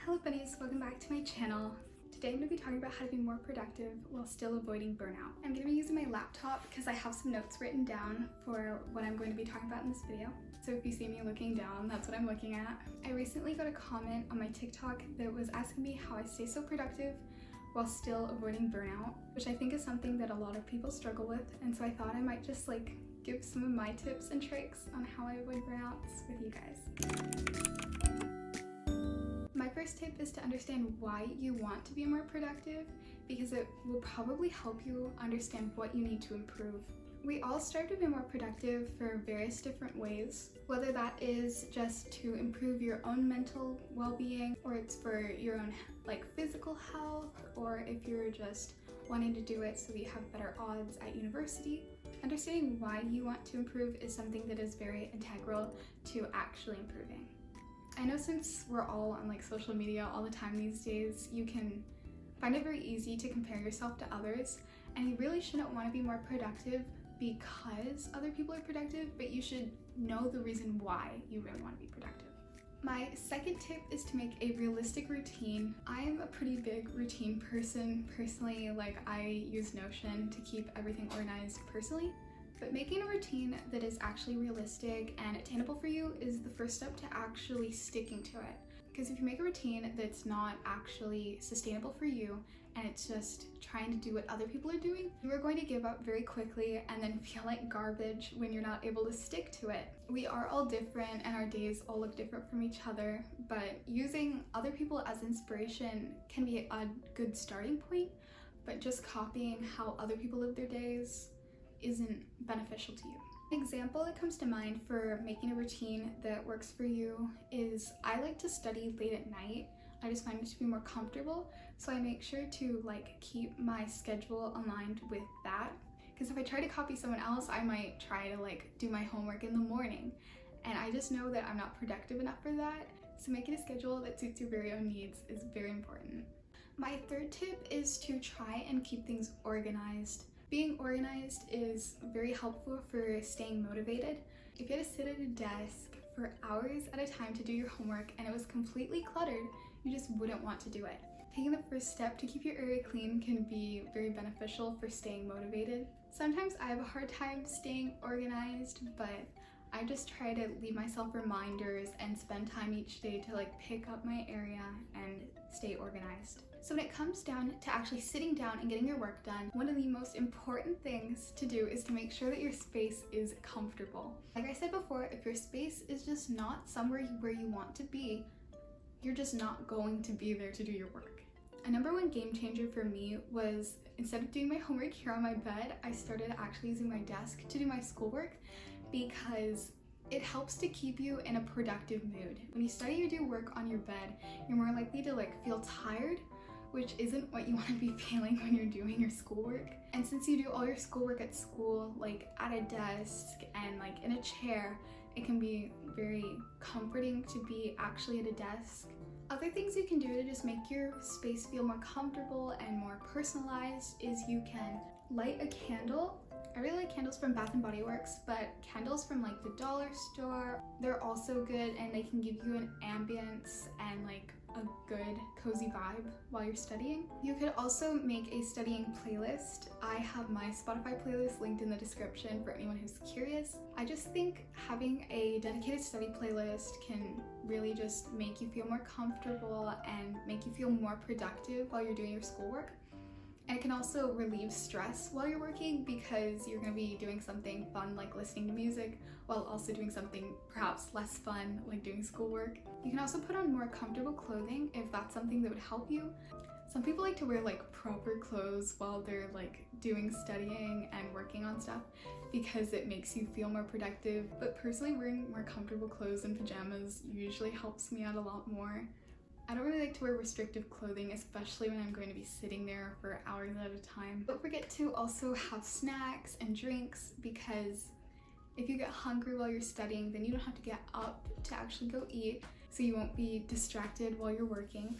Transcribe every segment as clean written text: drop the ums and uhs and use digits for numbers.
Hello bunnies, welcome back to my channel. Today I'm going to be talking about how to be more productive while still avoiding burnout. I'm going to be using my laptop because I have some notes written down for what I'm going to be talking about in this video. So if you see me looking down, that's what I'm looking at. I recently got a comment on my TikTok that was asking me how I stay so productive while still avoiding burnout, which I think is something that a lot of people struggle with, and so I thought I might just give some of my tips and tricks on how I avoid burnouts with you guys. My first tip is to understand why you want to be more productive, because it will probably help you understand what you need to improve. We all strive to be more productive for various different ways, whether that is just to improve your own mental well-being, or it's for your own physical health, or if you're just wanting to do it so that you have better odds at university. Understanding why you want to improve is something that is very integral to actually improving. I know since we're all on social media all the time these days, you can find it very easy to compare yourself to others, and you really shouldn't want to be more productive because other people are productive, but you should know the reason why you really want to be productive. My second tip is to make a realistic routine. I am a pretty big routine person personally. I use Notion to keep everything organized personally. But making a routine that is actually realistic and attainable for you is the first step to actually sticking to it. Because if you make a routine that's not actually sustainable for you and it's just trying to do what other people are doing, you are going to give up very quickly and then feel like garbage when you're not able to stick to it. We are all different and our days all look different from each other, but using other people as inspiration can be a good starting point, but just copying how other people live their days isn't beneficial to you. An example that comes to mind for making a routine that works for you is I like to study late at night. I just find it to be more comfortable, so I make sure to keep my schedule aligned with that, because if I try to copy someone else, I might try to do my homework in the morning, and I just know that I'm not productive enough for that. So making a schedule that suits your very own needs is very important. My third tip is to try and keep things organized. Being organized is very helpful for staying motivated. If you had to sit at a desk for hours at a time to do your homework and it was completely cluttered, you just wouldn't want to do it. Taking the first step to keep your area clean can be very beneficial for staying motivated. Sometimes I have a hard time staying organized, but I just try to leave myself reminders and spend time each day to pick up my area and stay organized. So when it comes down to actually sitting down and getting your work done, one of the most important things to do is to make sure that your space is comfortable. Like I said before, if your space is just not somewhere where you want to be, you're just not going to be there to do your work. A number one game changer for me was, instead of doing my homework here on my bed, I started actually using my desk to do my schoolwork, because it helps to keep you in a productive mood. When you study or do work on your bed, you're more likely to feel tired, which isn't what you want to be feeling when you're doing your schoolwork. And since you do all your schoolwork at school, at a desk and in a chair, it can be very comforting to be actually at a desk. Other things you can do to just make your space feel more comfortable and more personalized is you can light a candle. I really like candles from Bath & Body Works, but candles from the dollar store, they're also good, and they can give you an ambience and a good cozy vibe while you're studying. You could also make a studying playlist. I have my Spotify playlist linked in the description for anyone who's curious. I just think having a dedicated study playlist can really just make you feel more comfortable and make you feel more productive while you're doing your schoolwork. And it can also relieve stress while you're working, because you're going to be doing something fun like listening to music while also doing something perhaps less fun like doing schoolwork. You can also put on more comfortable clothing if that's something that would help you. Some people like to wear proper clothes while they're doing studying and working on stuff because it makes you feel more productive, but personally wearing more comfortable clothes and pajamas usually helps me out a lot more. I don't really like to wear restrictive clothing, especially when I'm going to be sitting there for hours at a time. Don't forget to also have snacks and drinks, because if you get hungry while you're studying, then you don't have to get up to actually go eat, so you won't be distracted while you're working.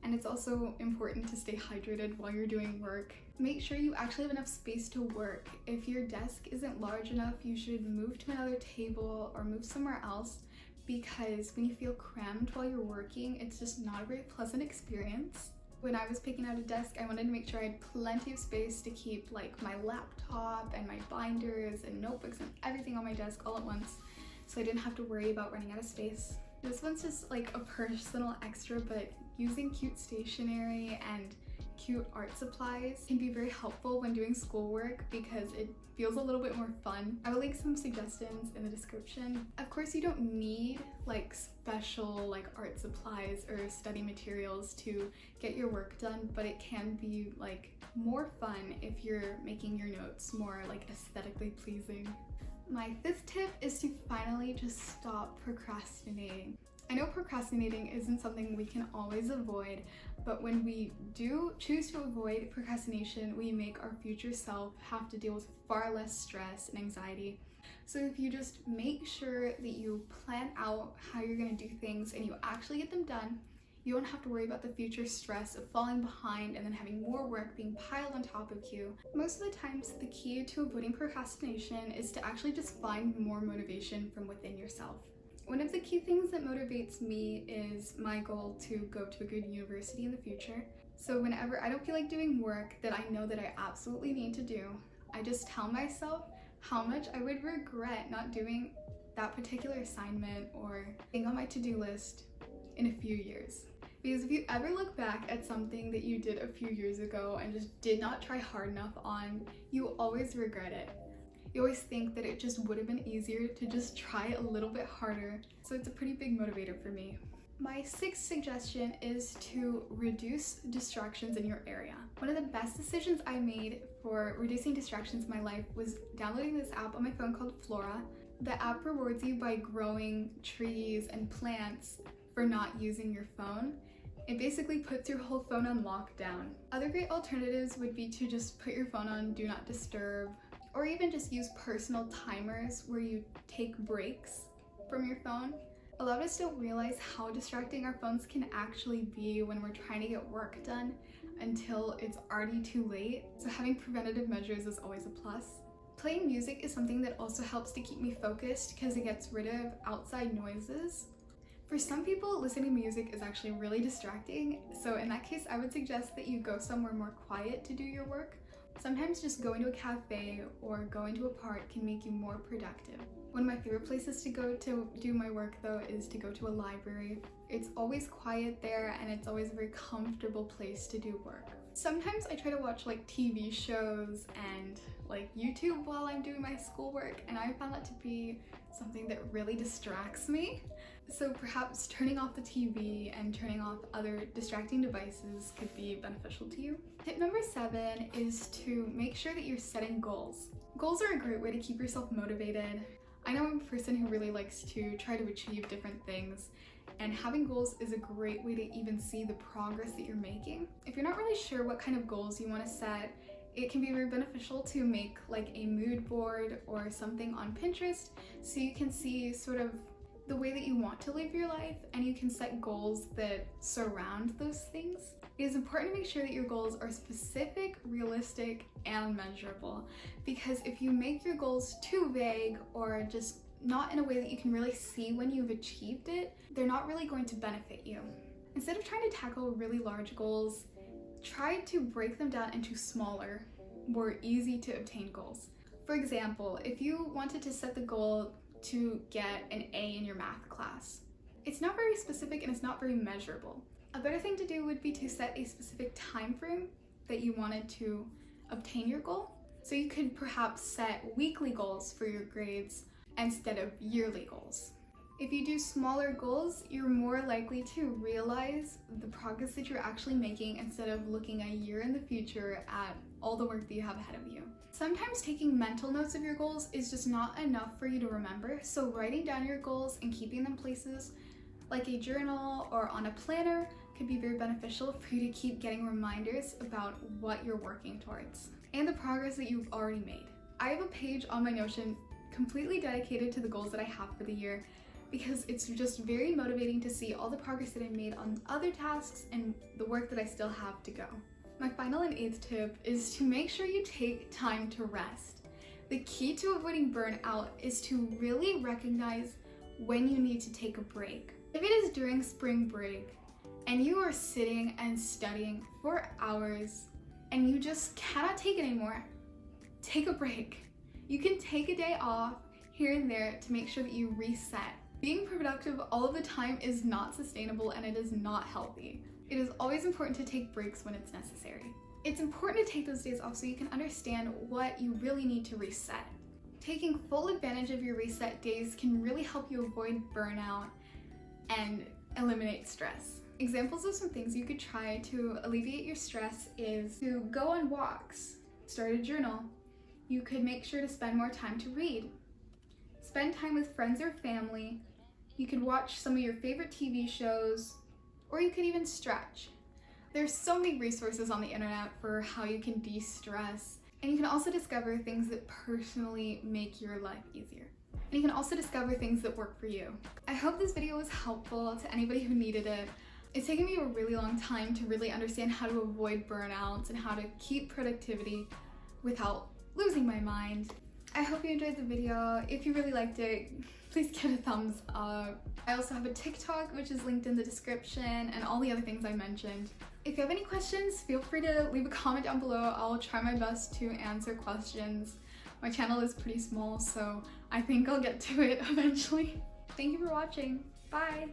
And it's also important to stay hydrated while you're doing work. Make sure you actually have enough space to work. If your desk isn't large enough, you should move to another table or move somewhere else, because when you feel crammed while you're working, it's just not a very pleasant experience. When I was picking out a desk, I wanted to make sure I had plenty of space to keep like my laptop and my binders and notebooks and everything on my desk all at once, so I didn't have to worry about running out of space. This one's just like a personal extra, but using cute stationery and cute art supplies can be very helpful when doing schoolwork because it feels a little bit more fun. I will link some suggestions in the description. Of course, you don't need like special like art supplies or study materials to get your work done, but it can be like more fun if you're making your notes more like aesthetically pleasing. My fifth tip is to finally just stop procrastinating. I know procrastinating isn't something we can always avoid, but when we do choose to avoid procrastination, we make our future self have to deal with far less stress and anxiety. So if you just make sure that you plan out how you're going to do things and you actually get them done, you don't have to worry about the future stress of falling behind and then having more work being piled on top of you. Most of the times, the key to avoiding procrastination is to actually just find more motivation from within yourself. One of the key things that motivates me is my goal to go to a good university in the future. So whenever I don't feel like doing work that I know that I absolutely need to do, I just tell myself how much I would regret not doing that particular assignment or thing on my to-do list in a few years. Because if you ever look back at something that you did a few years ago and just did not try hard enough on, you always regret it. You always think that it just would have been easier to just try a little bit harder. So it's a pretty big motivator for me. My sixth suggestion is to reduce distractions in your area. One of the best decisions I made for reducing distractions in my life was downloading this app on my phone called Flora. The app rewards you by growing trees and plants for not using your phone. It basically puts your whole phone on lockdown. Other great alternatives would be to just put your phone on Do Not Disturb, or even just use personal timers where you take breaks from your phone. A lot of us don't realize how distracting our phones can actually be when we're trying to get work done until it's already too late. So having preventative measures is always a plus. Playing music is something that also helps to keep me focused because it gets rid of outside noises. For some people, listening to music is actually really distracting. So in that case, I would suggest that you go somewhere more quiet to do your work. Sometimes just going to a cafe or going to a park can make you more productive. One of my favorite places to go to do my work though is to go to a library. It's always quiet there and it's always a very comfortable place to do work. Sometimes I try to watch like TV shows and like YouTube while I'm doing my schoolwork, and I found that to be something that really distracts me. So perhaps turning off the TV and turning off other distracting devices could be beneficial to you. Tip number 7 is to make sure that you're setting goals. Goals are a great way to keep yourself motivated. I know I'm a person who really likes to try to achieve different things, and having goals is a great way to even see the progress that you're making. If you're not really sure what kind of goals you want to set, it can be very beneficial to make like a mood board or something on Pinterest so you can see sort of the way that you want to live your life, and you can set goals that surround those things. It is important to make sure that your goals are specific, realistic, and measurable, because if you make your goals too vague or just not in a way that you can really see when you've achieved it, they're not really going to benefit you. Instead of trying to tackle really large goals, try to break them down into smaller, more easy to obtain goals. For example, if you wanted to set the goal to get an A in your math class, it's not very specific and it's not very measurable. A better thing to do would be to set a specific time frame that you wanted to obtain your goal. So you could perhaps set weekly goals for your grades instead of yearly goals. If you do smaller goals, you're more likely to realize the progress that you're actually making instead of looking a year in the future at all the work that you have ahead of you. Sometimes taking mental notes of your goals is just not enough for you to remember, so writing down your goals and keeping them places like a journal or on a planner could be very beneficial for you to keep getting reminders about what you're working towards and the progress that you've already made. I have a page on my Notion completely dedicated to the goals that I have for the year, because it's just very motivating to see all the progress that I made on other tasks and the work that I still have to go. My final and 8th tip is to make sure you take time to rest. The key to avoiding burnout is to really recognize when you need to take a break. If it is during spring break and you are sitting and studying for hours and you just cannot take it anymore, take a break. You can take a day off here and there to make sure that you reset. Being productive all the time is not sustainable and it is not healthy. It is always important to take breaks when it's necessary. It's important to take those days off so you can understand what you really need to reset. Taking full advantage of your reset days can really help you avoid burnout and eliminate stress. Examples of some things you could try to alleviate your stress is to go on walks, start a journal. You could make sure to spend more time to read. Spend time with friends or family. You could watch some of your favorite TV shows, or you could even stretch. There's so many resources on the internet for how you can de-stress, and you can also discover things that personally make your life easier. And you can also discover things that work for you. I hope this video was helpful to anybody who needed it. It's taken me a really long time to really understand how to avoid burnouts and how to keep productivity without losing my mind. I hope you enjoyed the video. If you really liked it, please give it a thumbs up. I also have a TikTok, which is linked in the description, and all the other things I mentioned. If you have any questions, feel free to leave a comment down below. I'll try my best to answer questions. My channel is pretty small, so I think I'll get to it eventually. Thank you for watching. Bye!